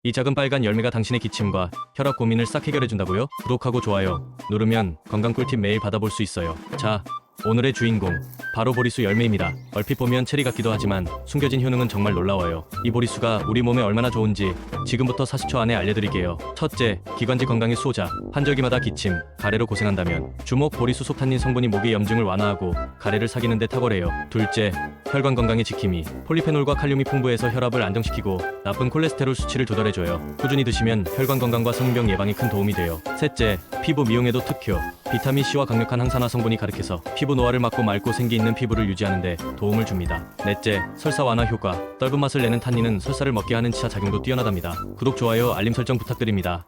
이 작은 빨간 열매가 당신의 기침과 혈압 고민을 싹 해결해준다고요? 구독하고 좋아요 누르면 건강 꿀팁 매일 받아볼 수 있어요. 자, 오늘의 주인공 바로 보리수 열매입니다. 얼핏 보면 체리 같기도 하지만 숨겨진 효능은 정말 놀라워요. 이 보리수가 우리 몸에 얼마나 좋은지 지금부터 40초 안에 알려드릴게요. 첫째, 기관지 건강의 수호자. 환절기마다 기침, 가래로 고생한다면 주목 보리수 속탄닌 성분이 목의 염증을 완화하고 가래를 사귀는 데 탁월해요. 둘째, 혈관 건강의 지킴이. 폴리페놀과 칼륨이 풍부해서 혈압을 안정시키고 나쁜 콜레스테롤 수치를 조절해줘요. 꾸준히 드시면 혈관 건강과 성인병 예방에 큰 도움이 돼요. 셋째, 피부 미용에도 특효. 비타민C와 강력한 항산화 성분이 가득해서 피부 노화를 막고 맑고 생기 있는 피부를 유지하는 데 도움을 줍니다. 넷째, 설사 완화 효과. 떫은 맛을 내는 탄닌은 설사를 먹게 하는 치아 작용도 뛰어나답니다. 구독, 좋아요, 알림 설정 부탁드립니다.